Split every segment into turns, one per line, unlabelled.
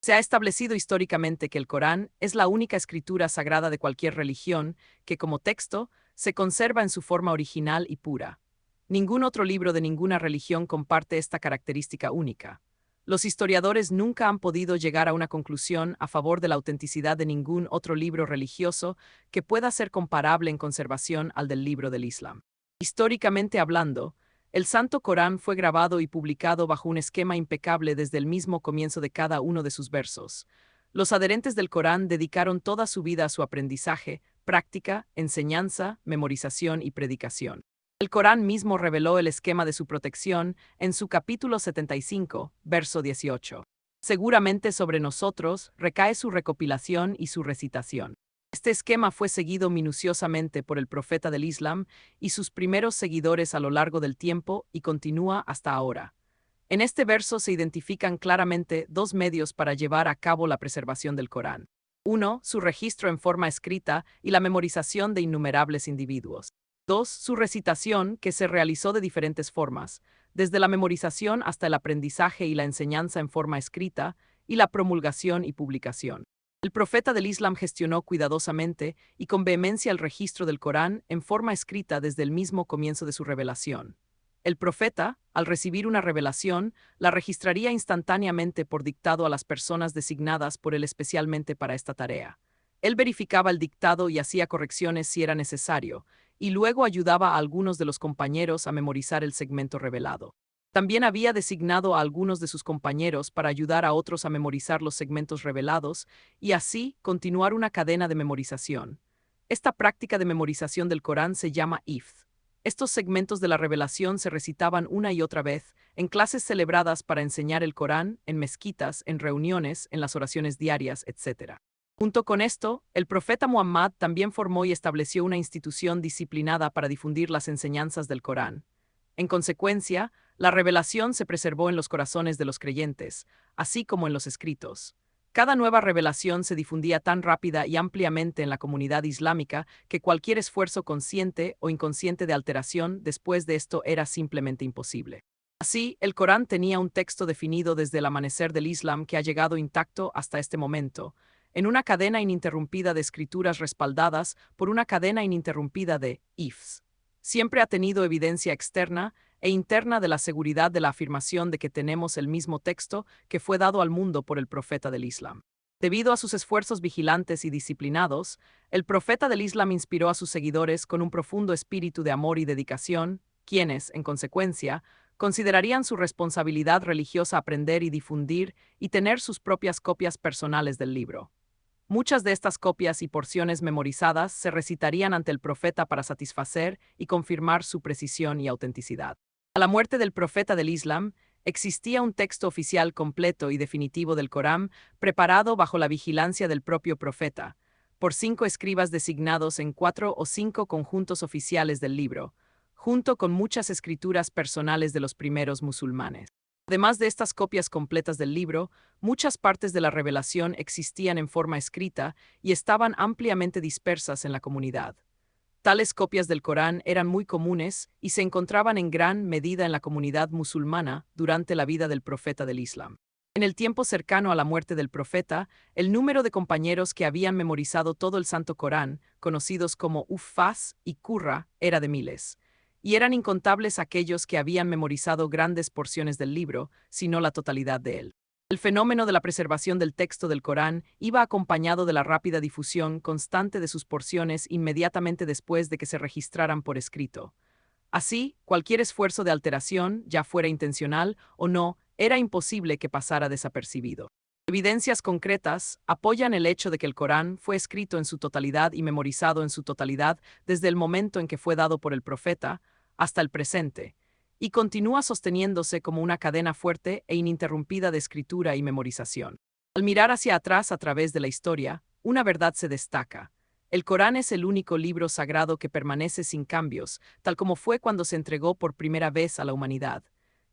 Se ha establecido históricamente que el Corán es la única escritura sagrada de cualquier religión que, como texto, se conserva en su forma original y pura. Ningún otro libro de ninguna religión comparte esta característica única. Los historiadores nunca han podido llegar a una conclusión a favor de la autenticidad de ningún otro libro religioso que pueda ser comparable en conservación al del libro del Islam. Históricamente hablando, el Santo Corán fue grabado y publicado bajo un esquema impecable desde el mismo comienzo de cada uno de sus versos. Los adherentes del Corán dedicaron toda su vida a su aprendizaje, práctica, enseñanza, memorización y predicación. El Corán mismo reveló el esquema de su protección en su capítulo 75, verso 18. Seguramente sobre nosotros recae su recopilación y su recitación. Este esquema fue seguido minuciosamente por el profeta del Islam y sus primeros seguidores a lo largo del tiempo y continúa hasta ahora. En este verso se identifican claramente dos medios para llevar a cabo la preservación del Corán. Uno, su registro en forma escrita y la memorización de innumerables individuos. Dos, su recitación, que se realizó de diferentes formas, desde la memorización hasta el aprendizaje y la enseñanza en forma escrita, y la promulgación y publicación. El profeta del Islam gestionó cuidadosamente y con vehemencia el registro del Corán en forma escrita desde el mismo comienzo de su revelación. El profeta, al recibir una revelación, la registraría instantáneamente por dictado a las personas designadas por él especialmente para esta tarea. Él verificaba el dictado y hacía correcciones si era necesario, y luego ayudaba a algunos de los compañeros a memorizar el segmento revelado. También había designado a algunos de sus compañeros para ayudar a otros a memorizar los segmentos revelados y así continuar una cadena de memorización. Esta práctica de memorización del Corán se llama hifz. Estos segmentos de la revelación se recitaban una y otra vez en clases celebradas para enseñar el Corán, en mezquitas, en reuniones, en las oraciones diarias, etc. Junto con esto, el profeta Muhammad también formó y estableció una institución disciplinada para difundir las enseñanzas del Corán. En consecuencia, la revelación se preservó en los corazones de los creyentes, así como en los escritos. Cada nueva revelación se difundía tan rápida y ampliamente en la comunidad islámica que cualquier esfuerzo consciente o inconsciente de alteración después de esto era simplemente imposible. Así, el Corán tenía un texto definido desde el amanecer del Islam que ha llegado intacto hasta este momento, en una cadena ininterrumpida de escrituras respaldadas por una cadena ininterrumpida de hifz. Siempre ha tenido evidencia externa e interna de la seguridad de la afirmación de que tenemos el mismo texto que fue dado al mundo por el profeta del Islam. Debido a sus esfuerzos vigilantes y disciplinados, el profeta del Islam inspiró a sus seguidores con un profundo espíritu de amor y dedicación, quienes, en consecuencia, considerarían su responsabilidad religiosa aprender y difundir y tener sus propias copias personales del libro. Muchas de estas copias y porciones memorizadas se recitarían ante el profeta para satisfacer y confirmar su precisión y autenticidad. A la muerte del profeta del Islam, existía un texto oficial completo y definitivo del Corán preparado bajo la vigilancia del propio profeta, por 5 escribas designados en 4 o 5 conjuntos oficiales del libro, junto con muchas escrituras personales de los primeros musulmanes. Además de estas copias completas del libro, muchas partes de la revelación existían en forma escrita y estaban ampliamente dispersas en la comunidad. Tales copias del Corán eran muy comunes y se encontraban en gran medida en la comunidad musulmana durante la vida del profeta del Islam. En el tiempo cercano a la muerte del profeta, el número de compañeros que habían memorizado todo el Santo Corán, conocidos como Uffaz y Qurra, era de miles. Y eran incontables aquellos que habían memorizado grandes porciones del libro, si no la totalidad de él. El fenómeno de la preservación del texto del Corán iba acompañado de la rápida difusión constante de sus porciones inmediatamente después de que se registraran por escrito. Así, cualquier esfuerzo de alteración, ya fuera intencional o no, era imposible que pasara desapercibido. Evidencias concretas apoyan el hecho de que el Corán fue escrito en su totalidad y memorizado en su totalidad desde el momento en que fue dado por el profeta hasta el presente, y continúa sosteniéndose como una cadena fuerte e ininterrumpida de escritura y memorización. Al mirar hacia atrás a través de la historia, una verdad se destaca. El Corán es el único libro sagrado que permanece sin cambios, tal como fue cuando se entregó por primera vez a la humanidad.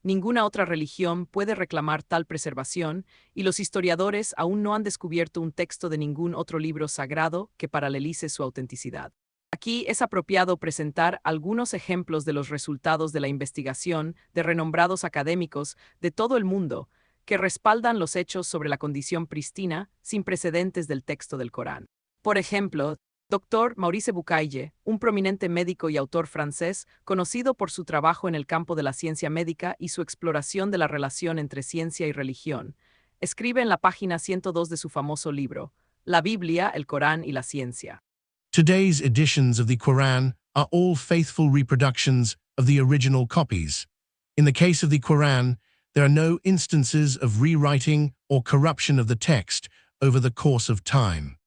Ninguna otra religión puede reclamar tal preservación, y los historiadores aún no han descubierto un texto de ningún otro libro sagrado que paralelice su autenticidad. Aquí es apropiado presentar algunos ejemplos de los resultados de la investigación de renombrados académicos de todo el mundo, que respaldan los hechos sobre la condición prístina sin precedentes del texto del Corán. Por ejemplo, Dr. Maurice Bucaille, un prominente médico y autor francés, conocido por su trabajo en el campo de la ciencia médica y su exploración de la relación entre ciencia y religión, escribe en la página 102 de su famoso libro, La Biblia, el Corán y la ciencia.
Today's editions of the Quran are all faithful reproductions of the original copies. In the case of the Quran, there are no instances of rewriting or corruption of the text over the course of time.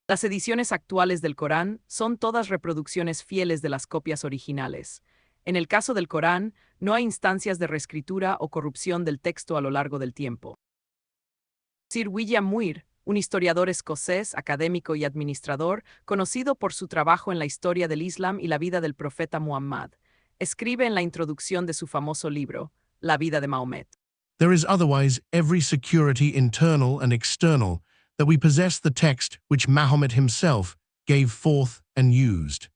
Las ediciones actuales del Corán son todas reproducciones fieles de las copias originales. En el caso del Corán, no hay instancias de reescritura o corrupción del texto a lo largo del tiempo. Sir William Muir, un historiador escocés, académico y administrador, conocido por su trabajo en la historia del Islam y la vida del profeta Muhammad, escribe en la introducción de su famoso libro, La vida de Mahomet.
There is otherwise every security internal and external that we possess the text which Mahomet himself gave forth and used.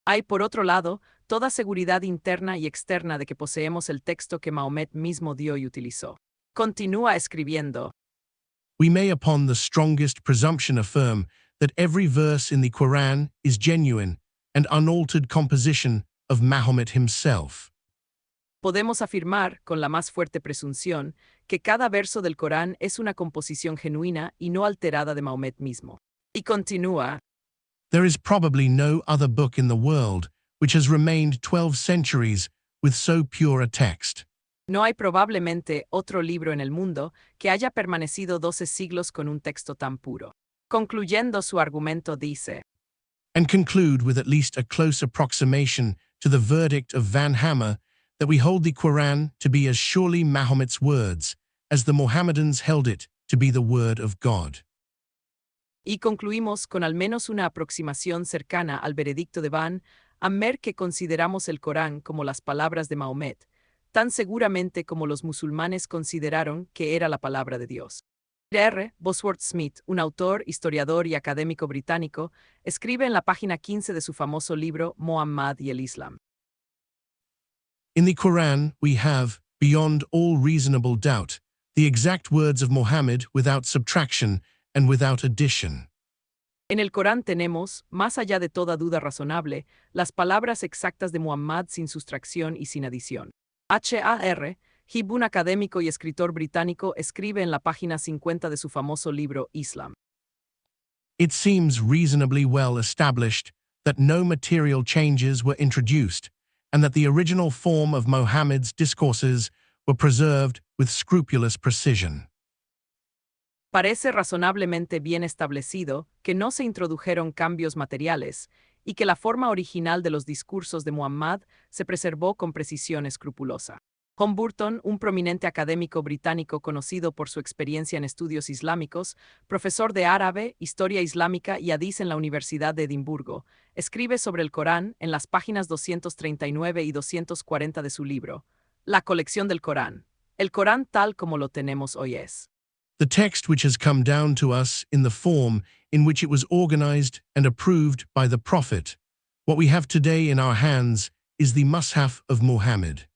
Hay, por otro lado, toda seguridad interna y externa de que poseemos el texto que Mahomet mismo dio y utilizó. Continúa escribiendo.
We may upon the strongest presumption affirm that every verse in the Quran is genuine and unaltered composition of Mahomet himself.
Podemos afirmar, con la más fuerte presunción, que cada verso del Corán es una composición genuina y no alterada de Mahomet mismo. Y continúa.
There is probably no other book in the world which has remained 12 centuries with so pure a text.
No hay probablemente otro libro en el mundo que haya permanecido 12 siglos con un texto tan puro. Concluyendo su argumento dice.
And conclude with at least a close approximation to the verdict of Van Hammer that we hold the Quran to be as surely Mahomet's words as the Mohammedans held it to be the word of God.
Y concluimos con al menos una aproximación cercana al veredicto de Van Hammer que consideramos el Corán como las palabras de Mahomet, tan seguramente como los musulmanes consideraron que era la palabra de Dios. R. Bosworth Smith, un autor, historiador y académico británico, escribe en la página 15 de su famoso libro Muhammad y el Islam.
In the Quran, we have, beyond all reasonable doubt, the exact words of Muhammad without subtraction and without addition.
En el Corán tenemos, más allá de toda duda razonable, las palabras exactas de Muhammad sin sustracción y sin adición. H.A.R. Hibb, un académico y escritor británico, escribe en la página 50 de su famoso libro Islam.
It seems reasonably well established that no material changes were introduced, and that the original form of Muhammad's discourses were preserved with scrupulous precision.
Parece razonablemente bien establecido que no se introdujeron cambios materiales y que la forma original de los discursos de Muhammad se preservó con precisión escrupulosa. John Burton, un prominente académico británico conocido por su experiencia en estudios islámicos, profesor de árabe, historia islámica y hadís en la Universidad de Edimburgo, escribe sobre el Corán en las páginas 239 y 240 de su libro, La colección del Corán. El Corán tal como lo tenemos hoy es.
The text which has come down to us in the form in which it was organized and approved by the Prophet. What we have today in our hands is the Mushaf of Muhammad.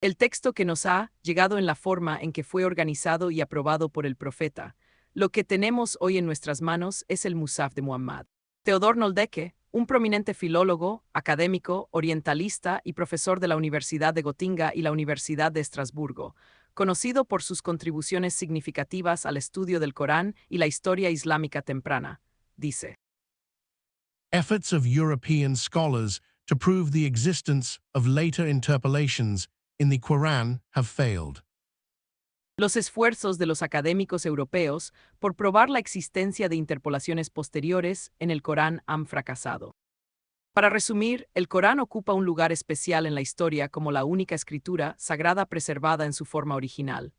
El texto que nos ha llegado en la forma en que fue organizado y aprobado por el profeta. Lo que tenemos hoy en nuestras manos es el Musaf de Muhammad. Theodor Noldeke, un prominente filólogo, académico, orientalista y profesor de la Universidad de Gotinga y la Universidad de Estrasburgo, conocido por sus contribuciones significativas al estudio del Corán y la historia islámica temprana, dice:
Efforts of European scholars to prove the existence of later interpolations in the Quran have failed.
Los esfuerzos de los académicos europeos por probar la existencia de interpolaciones posteriores en el Corán han fracasado. Para resumir, el Corán ocupa un lugar especial en la historia como la única escritura sagrada preservada en su forma original.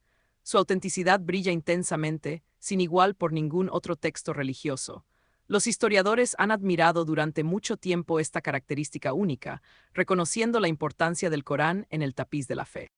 Su autenticidad brilla intensamente, sin igual por ningún otro texto religioso. Los historiadores han admirado durante mucho tiempo esta característica única, reconociendo la importancia del Corán en el tapiz de la fe.